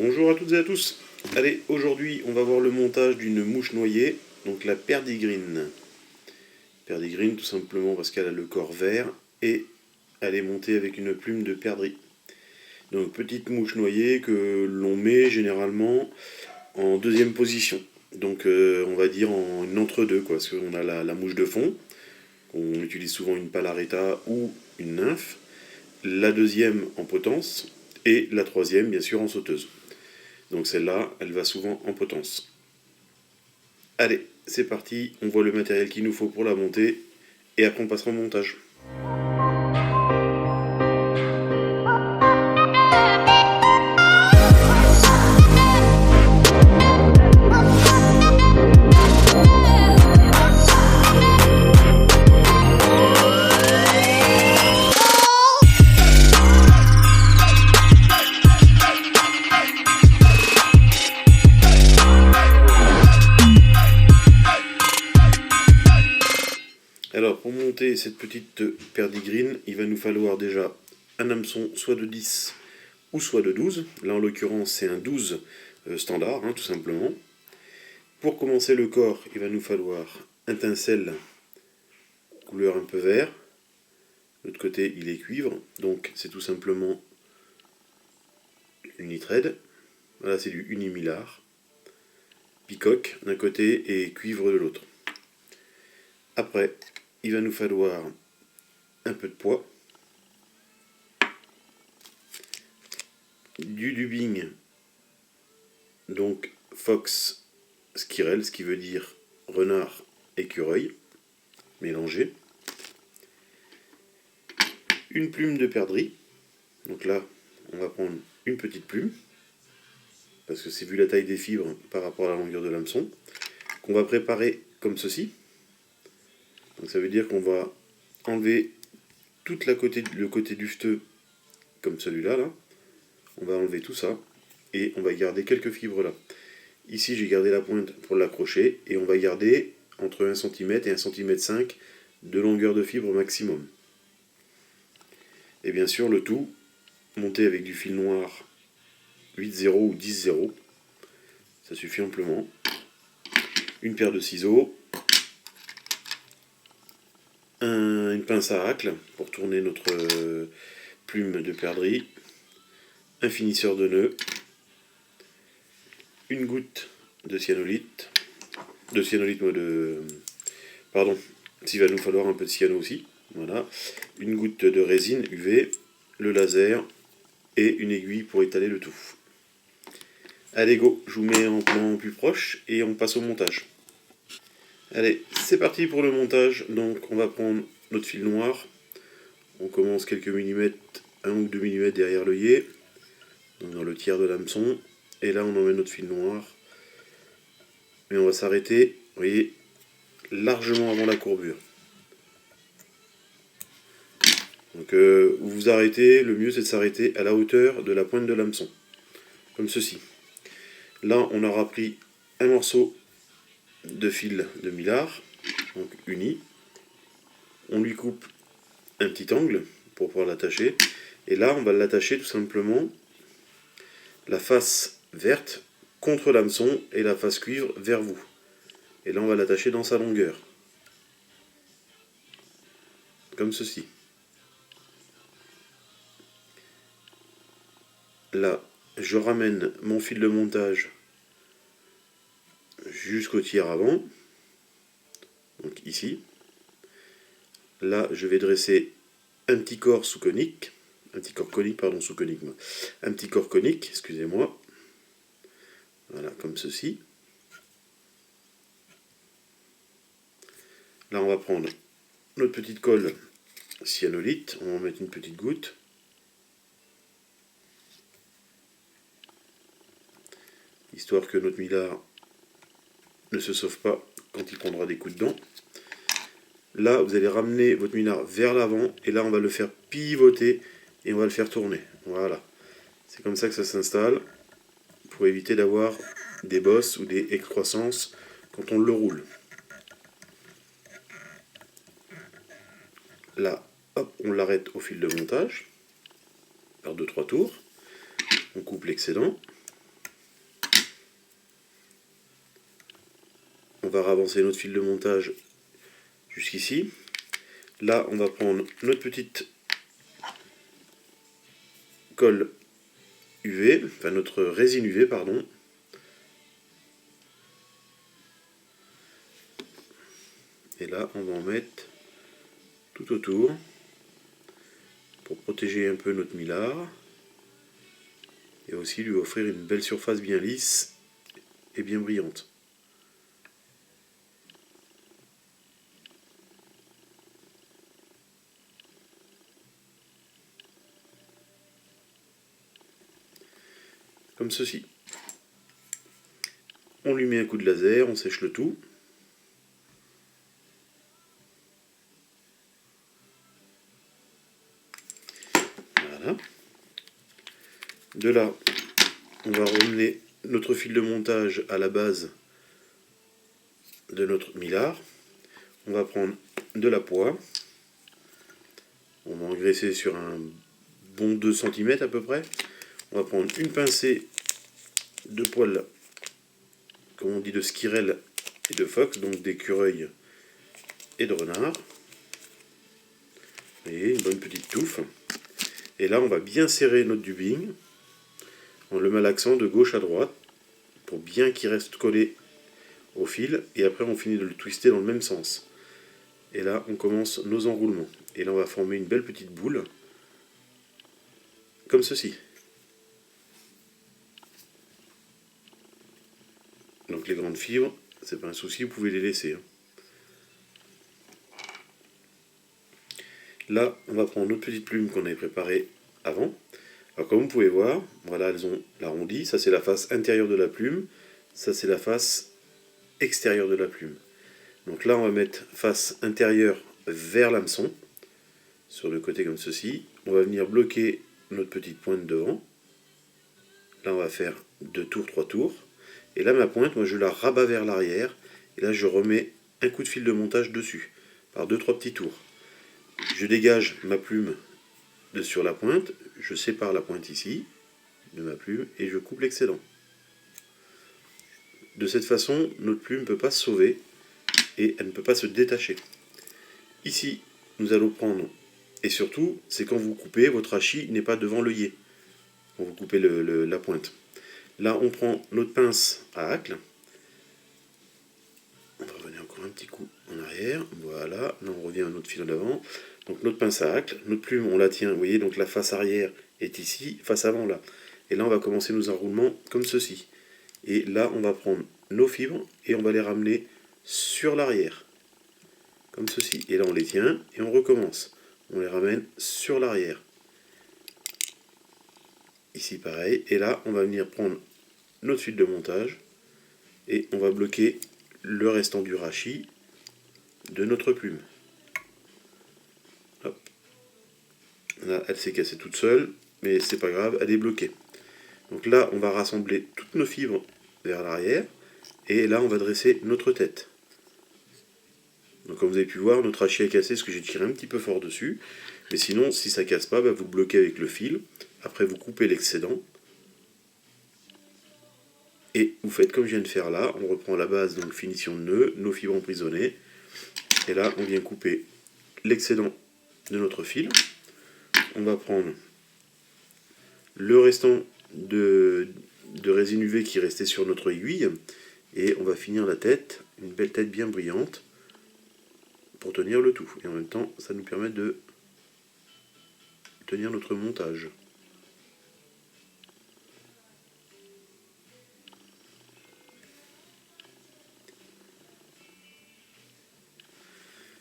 Bonjour à toutes et à tous. Allez, aujourd'hui on va voir le montage d'une mouche noyée, donc la perdigrine. Perdigrine tout simplement parce qu'elle a le corps vert et elle est montée avec une plume de perdrix. Donc petite mouche noyée que l'on met généralement en deuxième position. Donc on va dire en une entre-deux, quoi, parce qu'on a la mouche de fond, on utilise souvent une palareta ou une nymphe, la deuxième en potence et la troisième bien sûr en sauteuse. Donc celle-là, elle va souvent en potence. Allez, c'est parti, on voit le matériel qu'il nous faut pour la monter, et après on passera au montage. Alors pour monter cette petite perdigrine, il va nous falloir déjà un hameçon soit de 10 ou soit de 12. Là en l'occurrence c'est un 12 standard, tout simplement. Pour commencer le corps, il va nous falloir un tinsel couleur un peu vert. De l'autre côté il est cuivre, donc c'est tout simplement Unithread. Là c'est du Unimillar. Peacock d'un côté et cuivre de l'autre. Après, il va nous falloir un peu de poids, du dubbing, donc fox squirrel, ce qui veut dire renard écureuil, mélangé, une plume de perdrix, donc là on va prendre une petite plume, parce que c'est vu la taille des fibres par rapport à la longueur de l'hameçon, qu'on va préparer comme ceci. Donc ça veut dire qu'on va enlever le côté dufteux, comme celui-là, là. On va enlever tout ça, et on va garder quelques fibres là. Ici j'ai gardé la pointe pour l'accrocher, et on va garder entre 1 cm et 1 cm 5 de longueur de fibre maximum. Et bien sûr le tout monté avec du fil noir 8-0 ou 10-0, ça suffit amplement. Une paire de ciseaux, une pince à racles pour tourner notre plume de perdrix, un finisseur de nœud, une goutte de cyanolite, pardon, s'il va nous falloir un peu de cyano aussi, voilà, une goutte de résine UV, le laser et une aiguille pour étaler le tout. Allez go, je vous mets en plan plus proche et on passe au montage. Allez, c'est parti pour le montage. Donc on va prendre notre fil noir, on commence quelques millimètres, 1 ou 2 mm derrière l'œillet, dans le tiers de l'hameçon, et là on emmène notre fil noir, mais on va s'arrêter, vous voyez, largement avant la courbure. Donc vous vous arrêtez, le mieux c'est de s'arrêter à la hauteur de la pointe de l'hameçon, comme ceci. Là on aura pris un morceau de fil de Millar, donc uni, on lui coupe un petit angle pour pouvoir l'attacher, et là on va l'attacher tout simplement la face verte contre l'hameçon et la face cuivre vers vous. Et là on va l'attacher dans sa longueur, comme ceci. Là je ramène mon fil de montage jusqu'au tiers avant, donc ici. Là je vais dresser un petit corps sous-conique, un petit corps conique, excusez-moi, voilà, comme ceci. Là on va prendre notre petite colle cyanolite, on va en mettre une petite goutte, histoire que notre Millar ne se sauve pas quand il prendra des coups de dents. Là vous allez ramener votre Millar vers l'avant, et là on va le faire pivoter et on va le faire tourner, voilà. C'est comme ça que ça s'installe, pour éviter d'avoir des bosses ou des excroissances quand on le roule. Là, hop, on l'arrête au fil de montage, par 2-3 tours, on coupe l'excédent, va ravancer notre fil de montage jusqu'ici. Là, on va prendre notre petite colle UV, enfin notre résine UV, pardon. Et là, on va en mettre tout autour pour protéger un peu notre millard et aussi lui offrir une belle surface bien lisse et bien brillante. Comme ceci. On lui met un coup de laser, on sèche le tout. Voilà. De là, on va ramener notre fil de montage à la base de notre millard. On va prendre de la poix. On va engraisser sur un bon 2 cm à peu près. On va prendre une pincée de poils, comme on dit, de skirelle et de phoque, donc d'écureuil et de renard. Et une bonne petite touffe. Et là, on va bien serrer notre dubbing en le malaxant de gauche à droite pour bien qu'il reste collé au fil. Et après, on finit de le twister dans le même sens. Et là, on commence nos enroulements. Et là, on va former une belle petite boule, comme ceci. Donc les grandes fibres, c'est pas un souci, vous pouvez les laisser. Là, on va prendre notre petite plume qu'on avait préparée avant. Alors comme vous pouvez voir, voilà, elles ont l'arrondi. Ça, c'est la face intérieure de la plume. Ça, c'est la face extérieure de la plume. Donc là, on va mettre face intérieure vers l'hameçon, sur le côté comme ceci. On va venir bloquer notre petite pointe devant. Là, on va faire 2 tours, 3 tours. Et là, ma pointe, moi, je la rabats vers l'arrière. Et là, je remets un coup de fil de montage dessus, par 2-3 petits tours. Je dégage ma plume de sur la pointe. Je sépare la pointe ici, de ma plume, et je coupe l'excédent. De cette façon, notre plume ne peut pas se sauver, et elle ne peut pas se détacher. Ici, nous allons prendre, et surtout, c'est quand vous coupez, votre hachis n'est pas devant l'œillet, quand vous coupez la pointe. Là, on prend notre pince à hacle. On va revenir encore un petit coup en arrière. Voilà. Là, on revient à notre fil en avant. Donc, notre pince à hacle. Notre plume, on la tient. Vous voyez, donc la face arrière est ici, face avant là. Et là, on va commencer nos enroulements comme ceci. Et là, on va prendre nos fibres et on va les ramener sur l'arrière. Comme ceci. Et là, on les tient et on recommence. On les ramène sur l'arrière. Ici, pareil. Et là, on va venir prendre notre fil de montage et on va bloquer le restant du rachis de notre plume. Hop. Là, elle s'est cassée toute seule, mais c'est pas grave, elle est bloquée. Donc là, on va rassembler toutes nos fibres vers l'arrière et là, on va dresser notre tête. Donc comme vous avez pu voir, notre rachis est cassé parce que j'ai tiré un petit peu fort dessus. Mais sinon, si ça casse pas, vous bloquez avec le fil. Après, vous coupez l'excédent. Et vous faites comme je viens de faire là. On reprend la base, donc finition de nœud, nos fibres emprisonnées. Et là, on vient couper l'excédent de notre fil. On va prendre le restant de résine UV qui restait sur notre aiguille. Et on va finir la tête, une belle tête bien brillante, pour tenir le tout. Et en même temps, ça nous permet de tenir notre montage.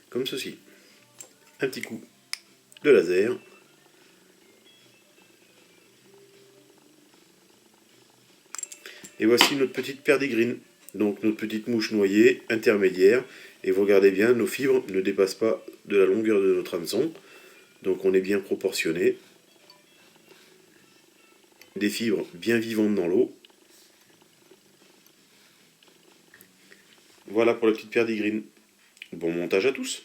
Comme ceci. Un petit coup de laser. Et voici notre petite perdigrine. Donc notre petite mouche noyée intermédiaire. Et vous regardez bien, nos fibres ne dépassent pas de la longueur de notre hameçon. Donc on est bien proportionné. Des fibres bien vivantes dans l'eau. Voilà pour la petite perdigrine. Bon montage à tous!